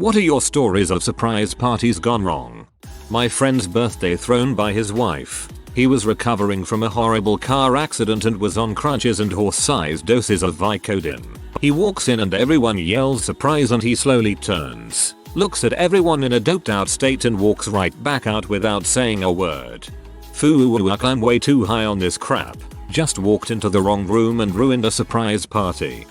What are your stories of surprise parties gone wrong? My friend's birthday thrown by his wife. He was recovering from a horrible car accident and was on crutches and horse-sized doses of Vicodin. He walks in and everyone yells surprise and he slowly turns, looks at everyone in a doped out state and walks right back out without saying a word. Fuck, I'm way too high on this crap. Just walked into the wrong room and ruined a surprise party.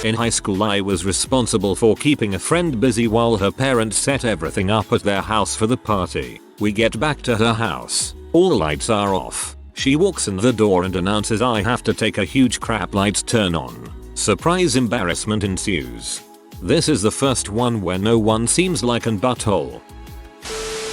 In high school I was responsible for keeping a friend busy while her parents set everything up at their house for the party. We get back to her house. All the lights are off. She walks in the door and announces I have to take a huge crap, lights turn on. Surprise embarrassment ensues. This is the first one where no one seems like an butthole.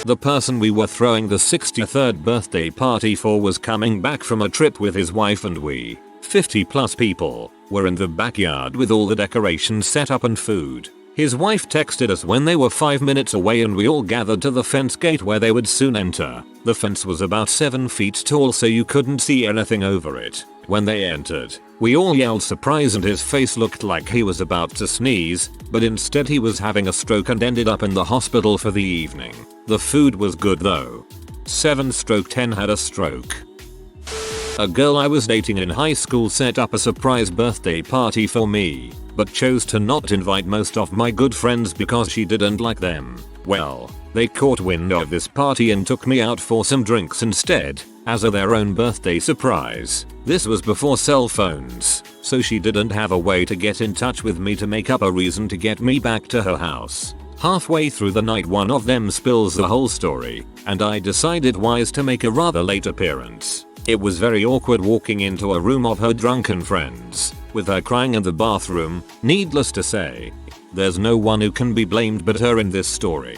The person we were throwing the 63rd birthday party for was coming back from a trip with his wife and we, 50 plus people, were in the backyard with all the decorations set up and food. His wife texted us when they were 5 minutes away and we all gathered to the fence gate where they would soon enter. The fence was about 7 feet tall so you couldn't see anything over it. When they entered, we all yelled surprise and his face looked like he was about to sneeze, but instead he was having a stroke and ended up in the hospital for the evening. The food was good though. 7/10 had a stroke. A girl I was dating in high school set up a surprise birthday party for me, but chose to not invite most of my good friends because she didn't like them. Well, they caught wind of this party and took me out for some drinks instead, as their own birthday surprise. This was before cell phones, so she didn't have a way to get in touch with me to make up a reason to get me back to her house. Halfway through the night one of them spills the whole story, and I decided wise to make a rather late appearance. It was very awkward walking into a room of her drunken friends, with her crying in the bathroom. Needless to say, there's no one who can be blamed but her in this story.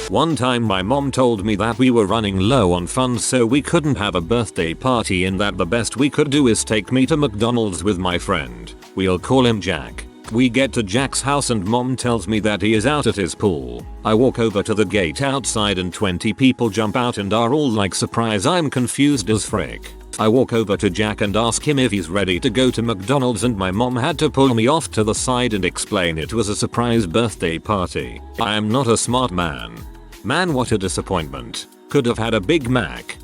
One time my mom told me that we were running low on funds so we couldn't have a birthday party and that the best we could do is take me to McDonald's with my friend. We'll call him Jack. We get to Jack's house and mom tells me that he is out at his pool. I walk over to the gate outside and 20 people jump out and are all like surprise. I'm confused as frick. I walk over to Jack and ask him if he's ready to go to McDonald's and my mom had to pull me off to the side and explain it was a surprise birthday party. I am not a smart man. Man, what a disappointment. Could have had a Big Mac.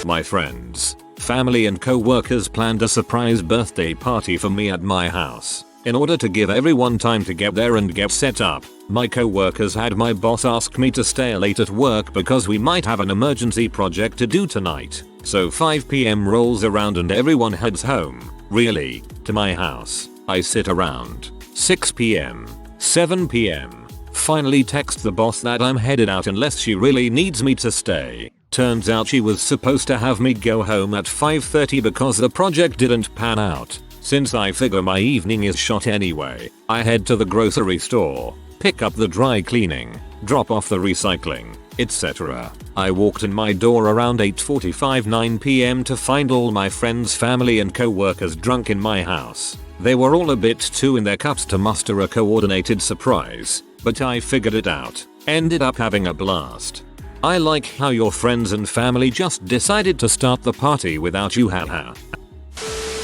My friends, family and co-workers planned a surprise birthday party for me at my house. In order to give everyone time to get there and get set up, my co-workers had my boss ask me to stay late at work because we might have an emergency project to do tonight. So 5 PM rolls around and everyone heads home. Really, to my house. I sit around. 6 PM. 7 PM. Finally text the boss that I'm headed out unless she really needs me to stay. Turns out she was supposed to have me go home at 5:30 because the project didn't pan out. Since I figure my evening is shot anyway, I head to the grocery store, pick up the dry cleaning, drop off the recycling, etc. I walked in my door around 8:45 9 PM to find all my friends, family and co-workers drunk in my house. They were all a bit too in their cups to muster a coordinated surprise, but I figured it out. Ended up having a blast. I like how your friends and family just decided to start the party without you, haha.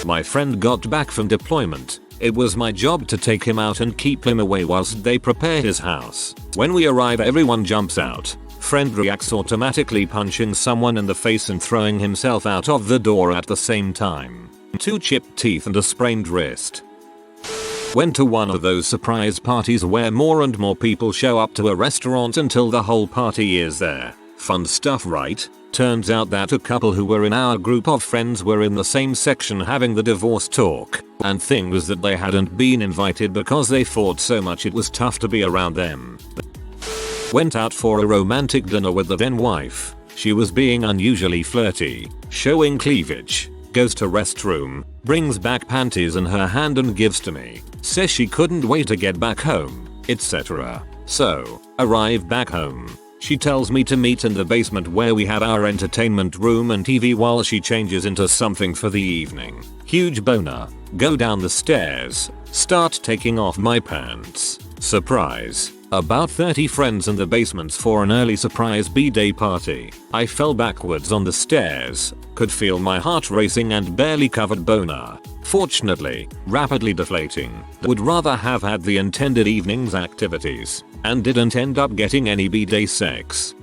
My friend got back from deployment. It was my job to take him out and keep him away whilst they prepare his house. When we arrive everyone jumps out. Friend reacts automatically punching someone in the face and throwing himself out of the door at the same time. 2 chipped teeth and a sprained wrist. Went to one of those surprise parties where more and more people show up to a restaurant until the whole party is there. Fun stuff, right? Turns out that a couple who were in our group of friends were in the same section having the divorce talk, and thing was that they hadn't been invited because they fought so much it was tough to be around them. Went out for a romantic dinner with the then wife. She was being unusually flirty, showing cleavage, goes to restroom, brings back panties in her hand and gives to me, says she couldn't wait to get back home, etc. So, arrive back home. She tells me to meet in the basement where we have our entertainment room and TV while she changes into something for the evening. Huge boner. Go down the stairs. Start taking off my pants. Surprise. About 30 friends in the basement for an early surprise B-day party. I fell backwards on the stairs. Could feel my heart racing and barely covered boner. Fortunately, rapidly deflating. Would rather have had the intended evening's activities and didn't end up getting any B-day sex.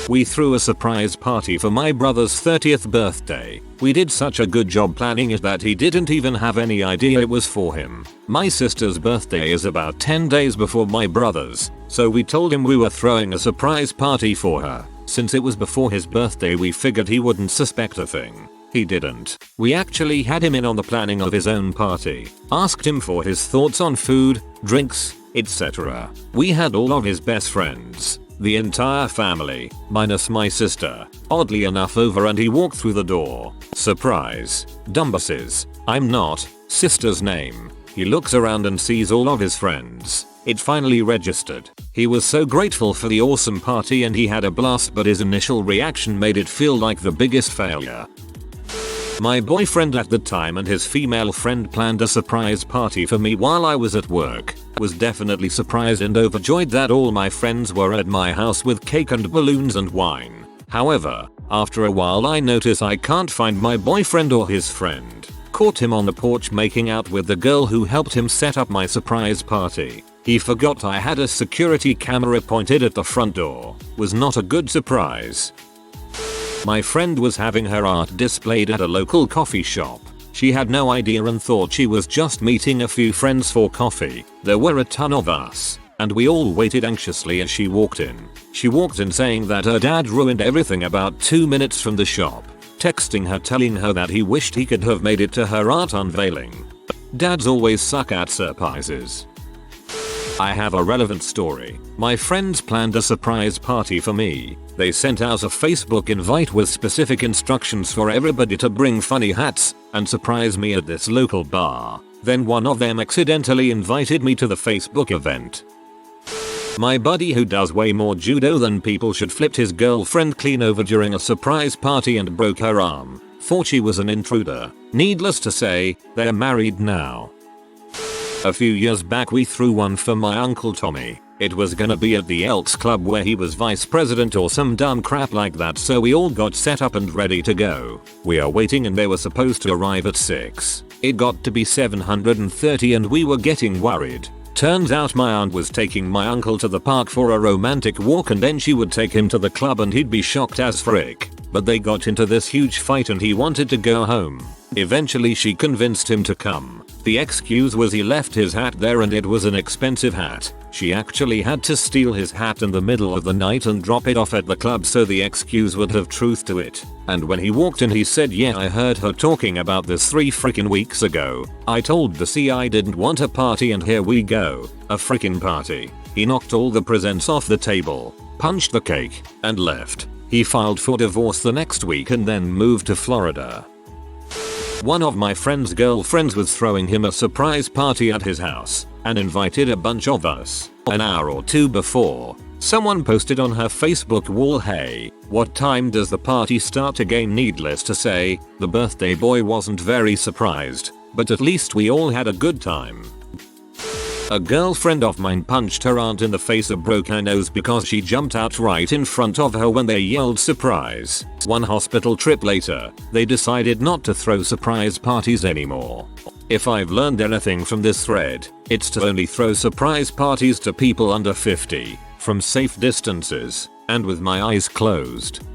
We threw a surprise party for my brother's 30th birthday. We did such a good job planning it that he didn't even have any idea it was for him. My sister's birthday is about 10 days before my brother's, so we told him we were throwing a surprise party for her. Since it was before his birthday, we figured he wouldn't suspect a thing. He didn't. We actually had him in on the planning of his own party. Asked him for his thoughts on food, drinks, etc. We had all of his best friends, the entire family, minus my sister, oddly enough over, and he walked through the door. Surprise. Dumbuses. I'm not sister's name. He looks around and sees all of his friends. It finally registered. He was so grateful for the awesome party and he had a blast, but his initial reaction made it feel like the biggest failure. My boyfriend at the time and his female friend planned a surprise party for me while I was at work. Was definitely surprised and overjoyed that all my friends were at my house with cake and balloons and wine. However, after a while I notice I can't find my boyfriend or his friend. Caught him on the porch making out with the girl who helped him set up my surprise party. He forgot I had a security camera pointed at the front door. Was not a good surprise. My friend was having her art displayed at a local coffee shop. She had no idea and thought she was just meeting a few friends for coffee. There were a ton of us, and we all waited anxiously as she walked in. She walked in saying that her dad ruined everything about 2 minutes from the shop, texting her telling her that he wished he could have made it to her art unveiling. Dads always suck at surprises. I have a relevant story. My friends planned a surprise party for me. They sent out a Facebook invite with specific instructions for everybody to bring funny hats and surprise me at this local bar. Then one of them accidentally invited me to the Facebook event. My buddy, who does way more judo than people should, flipped his girlfriend clean over during a surprise party and broke her arm. Thought she was an intruder. Needless to say, they're married now. A few years back we threw one for my uncle Tommy. It was gonna be at the Elks Club where he was vice president or some dumb crap like that, so we all got set up and ready to go. We are waiting and they were supposed to arrive at 6. It got to be 7:30 and we were getting worried. Turns out my aunt was taking my uncle to the park for a romantic walk and then she would take him to the club and he'd be shocked as frick. But they got into this huge fight and he wanted to go home. Eventually she convinced him to come. The excuse was he left his hat there and it was an expensive hat. She actually had to steal his hat in the middle of the night and drop it off at the club so the excuse would have truth to it. And when he walked in he said, "Yeah, I heard her talking about this 3 freaking weeks ago. I told the C I didn't want a party and here we go. A freaking party." He knocked all the presents off the table, punched the cake, and left. He filed for divorce the next week and then moved to Florida. One of my friend's girlfriends was throwing him a surprise party at his house and invited a bunch of us. An hour or two before, someone posted on her Facebook wall, "Hey, what time does the party start again?" Needless to say, the birthday boy wasn't very surprised, but at least we all had a good time. A girlfriend of mine punched her aunt in the face and broke her nose because she jumped out right in front of her when they yelled surprise. One hospital trip later, they decided not to throw surprise parties anymore. If I've learned anything from this thread, it's to only throw surprise parties to people under 50, from safe distances, and with my eyes closed.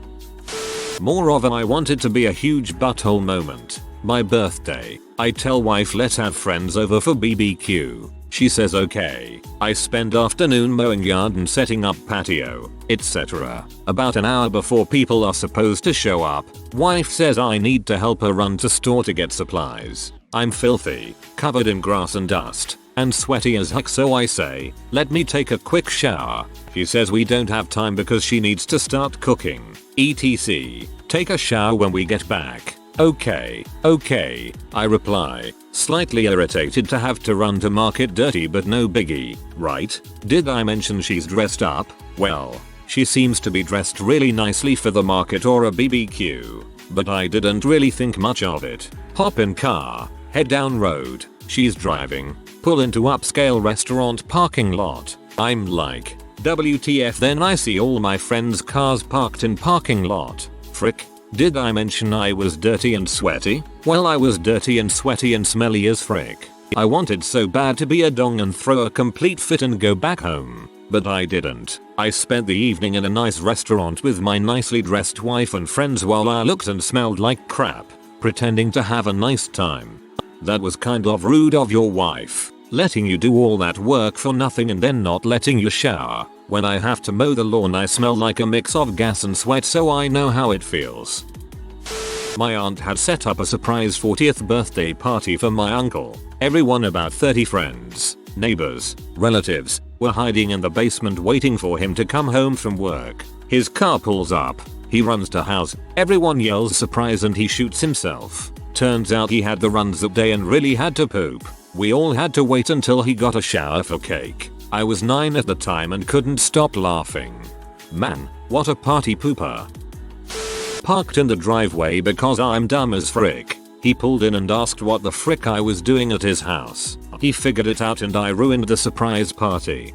More of an I wanted to be a huge butthole moment. My birthday. I tell wife let's have friends over for BBQ. She says okay. I spend afternoon mowing yard and setting up patio, etc. About an hour before people are supposed to show up, wife says I need to help her run to store to get supplies. I'm filthy, covered in grass and dust, and sweaty as heck, so I say, "Let me take a quick shower." She says we don't have time because she needs to start cooking, etc. Take a shower when we get back. Okay, I reply, slightly irritated to have to run to market dirty, but no biggie, right? Did I mention she's dressed up? Well, she seems to be dressed really nicely for the market or a BBQ, but I didn't really think much of it. Hop in car, head down road, she's driving, pull into upscale restaurant parking lot. I'm like, WTF, then I see all my friends' cars parked in parking lot. Frick. Did I mention I was dirty and sweaty? Well, I was dirty and sweaty and smelly as frick. I wanted so bad to be a dong and throw a complete fit and go back home. But I didn't. I spent the evening in a nice restaurant with my nicely dressed wife and friends while I looked and smelled like crap, pretending to have a nice time. That was kind of rude of your wife, letting you do all that work for nothing and then not letting you shower. When I have to mow the lawn I smell like a mix of gas and sweat, so I know how it feels. My aunt had set up a surprise 40th birthday party for my uncle. Everyone, about 30 friends, neighbors, relatives, were hiding in the basement waiting for him to come home from work. His car pulls up. He runs to house. Everyone yells surprise and he shoots himself. Turns out he had the runs that day and really had to poop. We all had to wait until he got a shower for cake. I was 9 at the time and couldn't stop laughing. Man, what a party pooper. Parked in the driveway because I'm dumb as frick. He pulled in and asked what the frick I was doing at his house. He figured it out and I ruined the surprise party.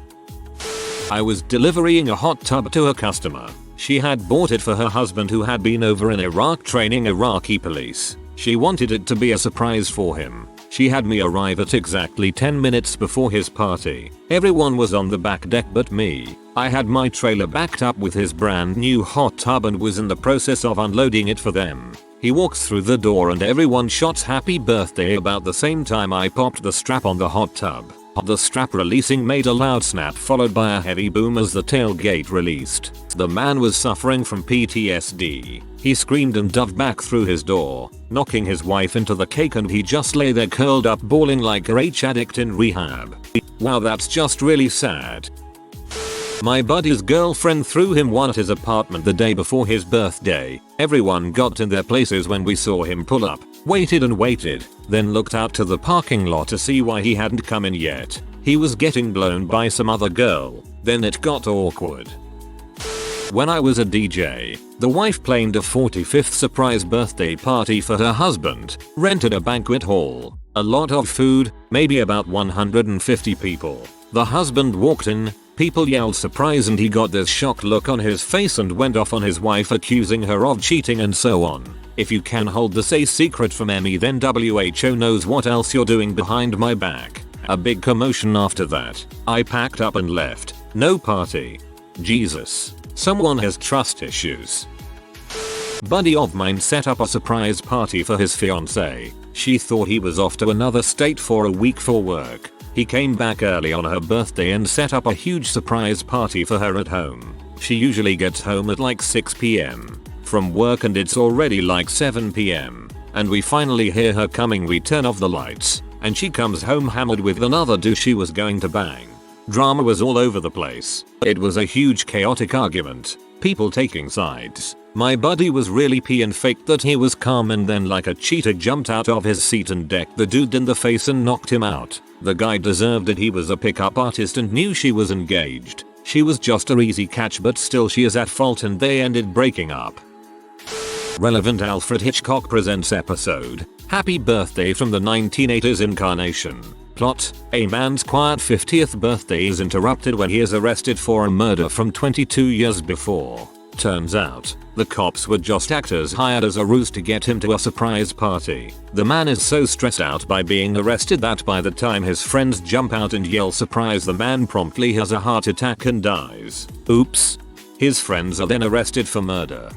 I was delivering a hot tub to a customer. She had bought it for her husband who had been over in Iraq training Iraqi police. She wanted it to be a surprise for him. She had me arrive at exactly 10 minutes before his party. Everyone was on the back deck but me. I had my trailer backed up with his brand new hot tub and was in the process of unloading it for them. He walks through the door and everyone shots happy birthday. About the same time I popped the strap on the hot tub. The strap releasing made a loud snap followed by a heavy boom as the tailgate released. The man was suffering from PTSD. He screamed and dove back through his door, knocking his wife into the cake, and he just lay there curled up bawling like a H addict in rehab. Wow, that's just really sad. My buddy's girlfriend threw him one at his apartment the day before his birthday. Everyone got in their places when we saw him pull up, waited and waited, then looked out to the parking lot to see why he hadn't come in yet. He was getting blown by some other girl. Then it got awkward. When I was a DJ, the wife planned a 45th surprise birthday party for her husband, rented a banquet hall, a lot of food, maybe about 150 people. The husband walked in, people yelled surprise and he got this shocked look on his face and went off on his wife accusing her of cheating and so on. If you can hold this a secret from me then WHO knows what else you're doing behind my back. A big commotion after that. I packed up and left. No party. Jesus. Someone has trust issues. Buddy of mine set up a surprise party for his fiancée. She thought he was off to another state for a week for work. He came back early on her birthday and set up a huge surprise party for her at home. She usually gets home at like 6 PM from work and it's already like 7 PM. And we finally hear her coming. We turn off the lights and she comes home hammered with another dude she was going to bang. Drama was all over the place. It was a huge chaotic argument. People taking sides. My buddy was really pee and faked that he was calm and then like a cheetah jumped out of his seat and decked the dude in the face and knocked him out. The guy deserved it. He was a pickup artist and knew she was engaged. She was just a easy catch but still she is at fault and they ended breaking up. Relevant Alfred Hitchcock Presents episode. Happy birthday from the 1980s incarnation. Plot: a man's quiet 50th birthday is interrupted when he is arrested for a murder from 22 years before. Turns out, the cops were just actors hired as a ruse to get him to a surprise party. The man is so stressed out by being arrested that by the time his friends jump out and yell surprise, the man promptly has a heart attack and dies. Oops. His friends are then arrested for murder.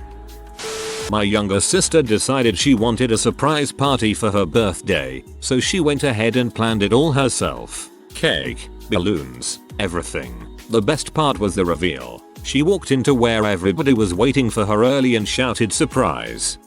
My younger sister decided she wanted a surprise party for her birthday, so she went ahead and planned it all herself. Cake, balloons, everything. The best part was the reveal. She walked into where everybody was waiting for her early and shouted surprise.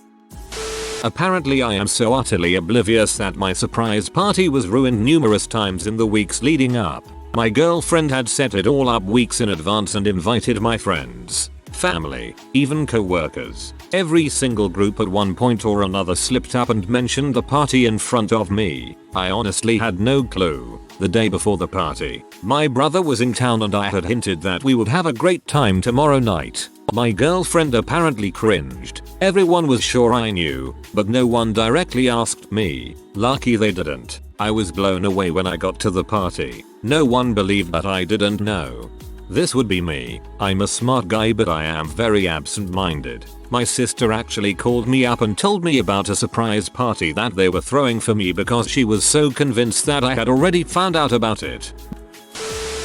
Apparently I am so utterly oblivious that my surprise party was ruined numerous times in the weeks leading up. My girlfriend had set it all up weeks in advance and invited my friends, family, even co-workers. Every single group at one point or another slipped up and mentioned the party in front of me. I honestly had no clue. The day before the party, my brother was in town and I had hinted that we would have a great time tomorrow night. My girlfriend apparently cringed. Everyone was sure I knew, but no one directly asked me. Lucky they didn't. I was blown away when I got to the party. No one believed that I didn't know. This would be me. I'm a smart guy, but I am very absent-minded. My sister actually called me up and told me about a surprise party that they were throwing for me because she was so convinced that I had already found out about it.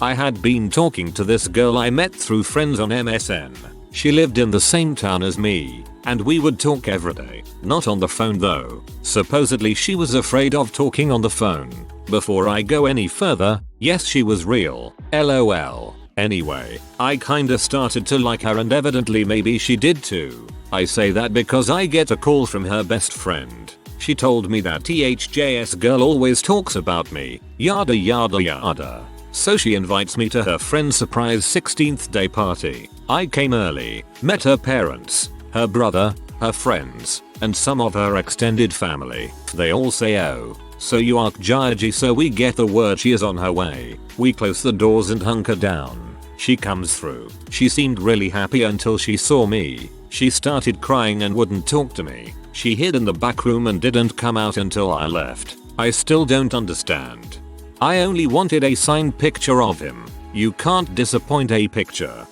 I had been talking to this girl I met through friends on MSN. She lived in the same town as me, and we would talk every day. Not on the phone though. Supposedly she was afraid of talking on the phone. Before I go any further, yes, she was real. LOL. Anyway, I kinda started to like her, and evidently maybe she did too. I say that because I get a call from her best friend. She told me that THJS girl always talks about me, yada yada yada. So she invites me to her friend's surprise 16th day party. I came early, met her parents, her brother, her friends, and some of her extended family. They all say oh, so you are Jaji, so we get the word she is on her way. We close the doors and hunker down. She comes through. She seemed really happy until she saw me. She started crying and wouldn't talk to me. She hid in the back room and didn't come out until I left. I still don't understand. I only wanted a signed picture of him. You can't disappoint a picture.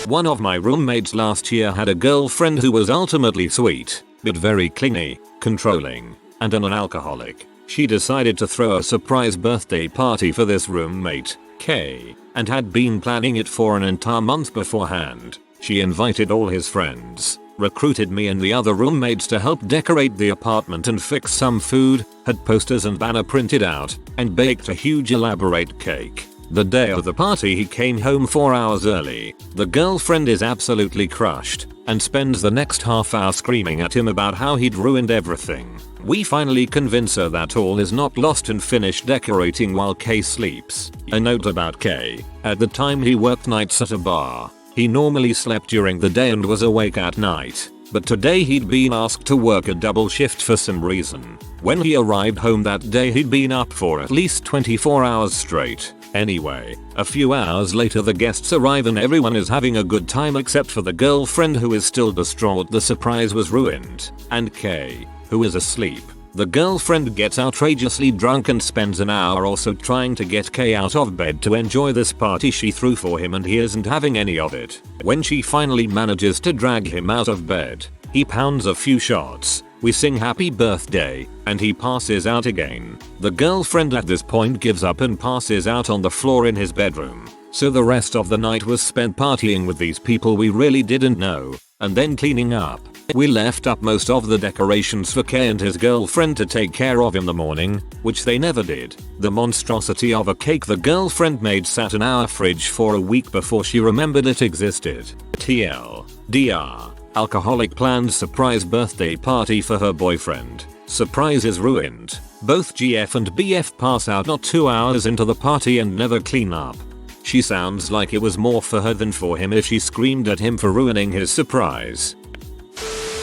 One of my roommates last year had a girlfriend who was ultimately sweet, but very clingy, controlling, and an alcoholic. She decided to throw a surprise birthday party for this roommate, K, and had been planning it for an entire month beforehand. She invited all his friends, recruited me and the other roommates to help decorate the apartment and fix some food, had posters and banner printed out, and baked a huge elaborate cake. The day of the party he came home 4 hours early. The girlfriend is absolutely crushed, and spends the next half hour screaming at him about how he'd ruined everything. We finally convince her that all is not lost and finish decorating while K sleeps. A note about K. At the time he worked nights at a bar. He normally slept during the day and was awake at night, but today he'd been asked to work a double shift for some reason. When he arrived home that day he'd been up for at least 24 hours straight. Anyway, a few hours later the guests arrive and everyone is having a good time except for the girlfriend, who is still distraught the surprise was ruined, and K, who is asleep. The girlfriend gets outrageously drunk and spends an hour or so trying to get K out of bed to enjoy this party she threw for him, and he isn't having any of it. When she finally manages to drag him out of bed, he pounds a few shots. We sing happy birthday, and he passes out again. The girlfriend at this point gives up and passes out on the floor in his bedroom. So the rest of the night was spent partying with these people we really didn't know, and then cleaning up. We left up most of the decorations for K and his girlfriend to take care of in the morning, which they never did. The monstrosity of a cake the girlfriend made sat in our fridge for a week before she remembered it existed. TLDR. Alcoholic plans surprise birthday party for her boyfriend. Surprise is ruined. Both GF and BF pass out not 2 hours into the party and never clean up. She sounds like it was more for her than for him if she screamed at him for ruining his surprise.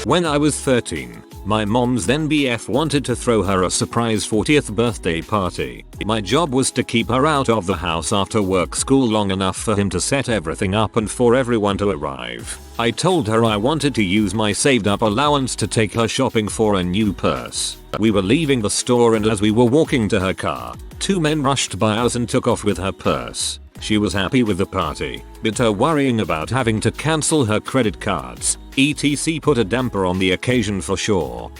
When I was 13, my mom's then BF wanted to throw her a surprise 40th birthday party. My job was to keep her out of the house after work school long enough for him to set everything up and for everyone to arrive. I told her I wanted to use my saved up allowance to take her shopping for a new purse. We were leaving the store, and as we were walking to her car, 2 men rushed by us and took off with her purse. She was happy with the party, but her worrying about having to cancel her credit cards, etc. put a damper on the occasion for sure.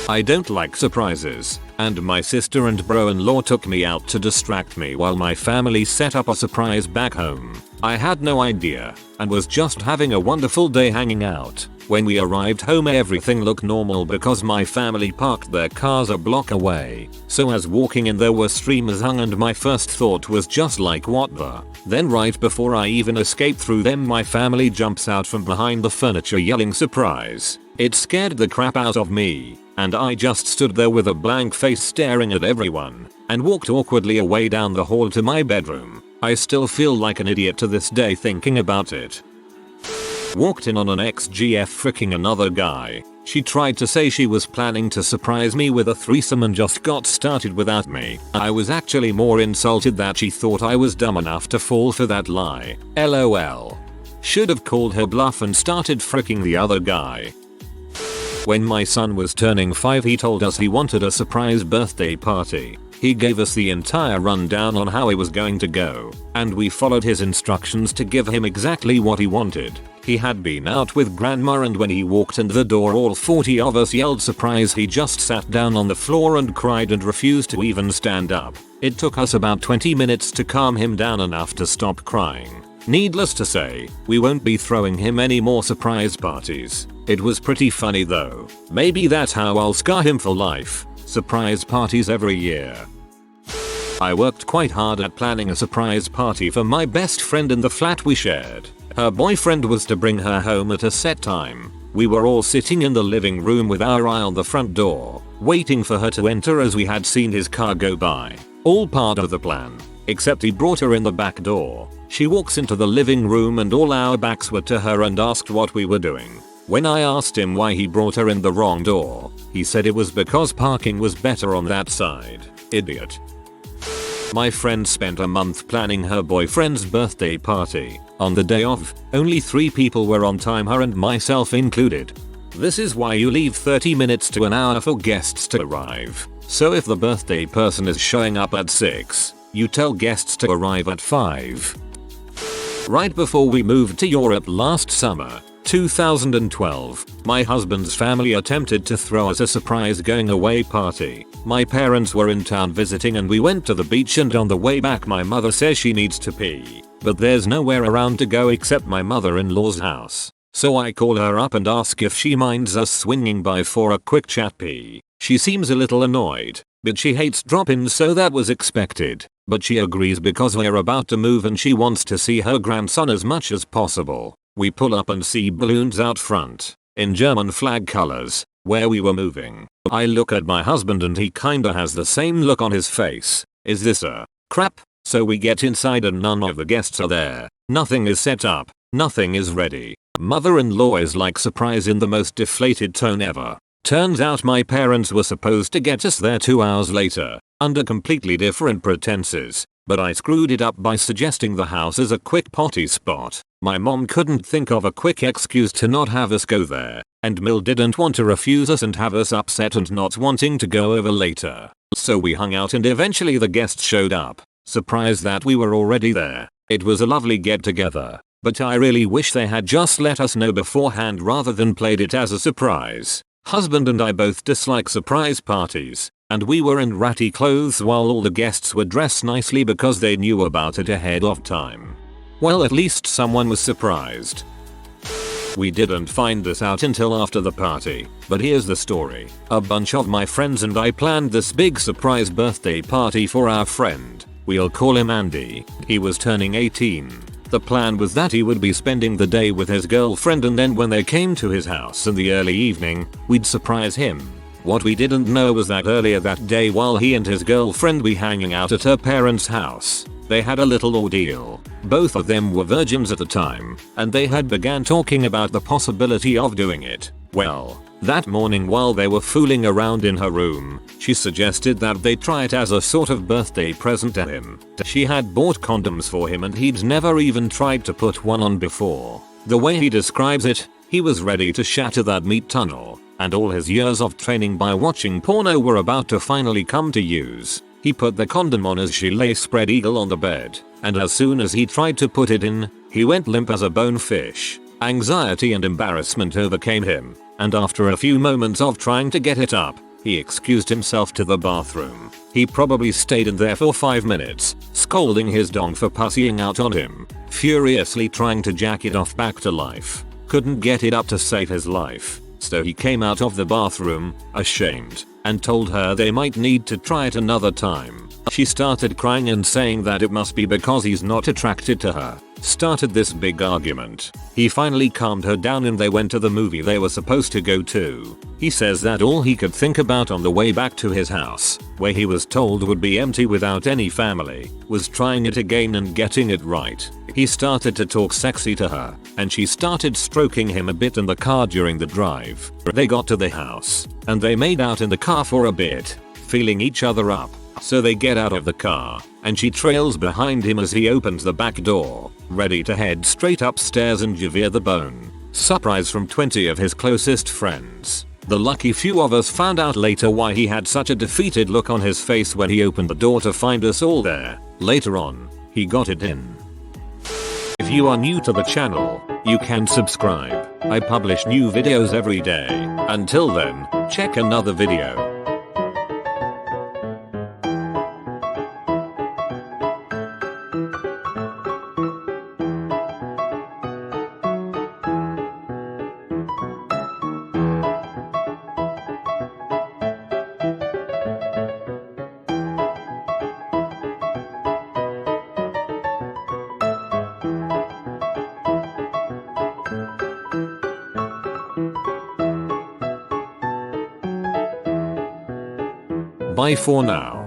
I don't like surprises, and my sister and bro-in-law took me out to distract me while my family set up a surprise back home. I had no idea, and was just having a wonderful day hanging out. When we arrived home everything looked normal because my family parked their cars a block away. So as walking in there were streamers hung, and my first thought was just like what the. Then right before I even escaped through them my family jumps out from behind the furniture yelling surprise. It scared the crap out of me, and I just stood there with a blank face staring at everyone, and walked awkwardly away down the hall to my bedroom. I still feel like an idiot to this day thinking about it. Walked in on an ex-GF fricking another guy. She tried to say she was planning to surprise me with a threesome and just got started without me. I was actually more insulted that she thought I was dumb enough to fall for that lie. LOL. Should have called her bluff and started fricking the other guy. When my son was turning 5 he told us he wanted a surprise birthday party. He gave us the entire rundown on how it was going to go, and we followed his instructions to give him exactly what he wanted. He had been out with grandma, and when he walked in the door all 40 of us yelled surprise. He just sat down on the floor and cried and refused to even stand up. It took us about 20 minutes to calm him down enough to stop crying. Needless to say, we won't be throwing him any more surprise parties. It was pretty funny though. Maybe that's how I'll scar him for life. Surprise parties every year. I worked quite hard at planning a surprise party for my best friend in the flat we shared. Her boyfriend was to bring her home at a set time. We were all sitting in the living room with our eye on the front door, waiting for her to enter as we had seen his car go by. All part of the plan, except he brought her in the back door. She walks into the living room and all our backs were to her and asked what we were doing. When I asked him why he brought her in the wrong door, he said it was because parking was better on that side. Idiot. My friend spent a month planning her boyfriend's birthday party. On the day of, only 3 people were on time, her and myself included. This is why you leave 30 minutes to an hour for guests to arrive. So if the birthday person is showing up at 6, you tell guests to arrive at 5. Right before we moved to Europe last summer, 2012, my husband's family attempted to throw us a surprise going away party. My parents were in town visiting and we went to the beach, and on the way back my mother says she needs to pee, but there's nowhere around to go except my mother-in-law's house. So I call her up and ask if she minds us swinging by for a quick chat pee. She seems a little annoyed, but she hates drop-ins, so that was expected. But she agrees because we're about to move and she wants to see her grandson as much as possible. We pull up and see balloons out front, in German flag colors, where we were moving. I look at my husband and he kinda has the same look on his face. Is this a crap? So we get inside and none of the guests are there. Nothing is set up. Nothing is ready. Mother-in-law is like surprise in the most deflated tone ever. Turns out my parents were supposed to get us there 2 hours later, under completely different pretenses, but I screwed it up by suggesting the house as a quick potty spot. My mom couldn't think of a quick excuse to not have us go there, and Mill didn't want to refuse us and have us upset and not wanting to go over later. So we hung out and eventually the guests showed up, surprised that we were already there. It was a lovely get together, but I really wish they had just let us know beforehand rather than played it as a surprise. Husband and I both dislike surprise parties, and we were in ratty clothes while all the guests were dressed nicely because they knew about it ahead of time. Well, at least someone was surprised. We didn't find this out until after the party, but here's the story. A bunch of my friends and I planned this big surprise birthday party for our friend. We'll call him Andy. He was turning 18. The plan was that he would be spending the day with his girlfriend, and then when they came to his house in the early evening, we'd surprise him. What we didn't know was that earlier that day, while he and his girlfriend were hanging out at her parents' house, they had a little ordeal. Both of them were virgins at the time, and they had began talking about the possibility of doing it. Well, that morning while they were fooling around in her room, she suggested that they try it as a sort of birthday present to him. She had bought condoms for him and he'd never even tried to put one on before. The way he describes it, he was ready to shatter that meat tunnel, and all his years of training by watching porno were about to finally come to use. He put the condom on as she lay spread eagle on the bed, and as soon as he tried to put it in, he went limp as a bonefish. Anxiety and embarrassment overcame him, and after a few moments of trying to get it up, he excused himself to the bathroom. He probably stayed in there for 5 minutes, scolding his dong for pussying out on him, furiously trying to jack it off back to life. Couldn't get it up to save his life, so he came out of the bathroom, ashamed, and told her they might need to try it another time. She started crying and saying that it must be because he's not attracted to her. Started this big argument. He finally calmed her down and they went to the movie they were supposed to go to. He says that all he could think about on the way back to his house, where he was told would be empty without any family, was trying it again and getting it right. He started to talk sexy to her, and she started stroking him a bit in the car during the drive. They got to the house, and they made out in the car for a bit, feeling each other up. So they get out of the car, and she trails behind him as he opens the back door, ready to head straight upstairs and Javier the bone. Surprise from 20 of his closest friends. The lucky few of us found out later why he had such a defeated look on his face when he opened the door to find us all there. Later on, he got it in. If you are new to the channel, you can subscribe. I publish new videos every day. Until then, check another video. Bye for now.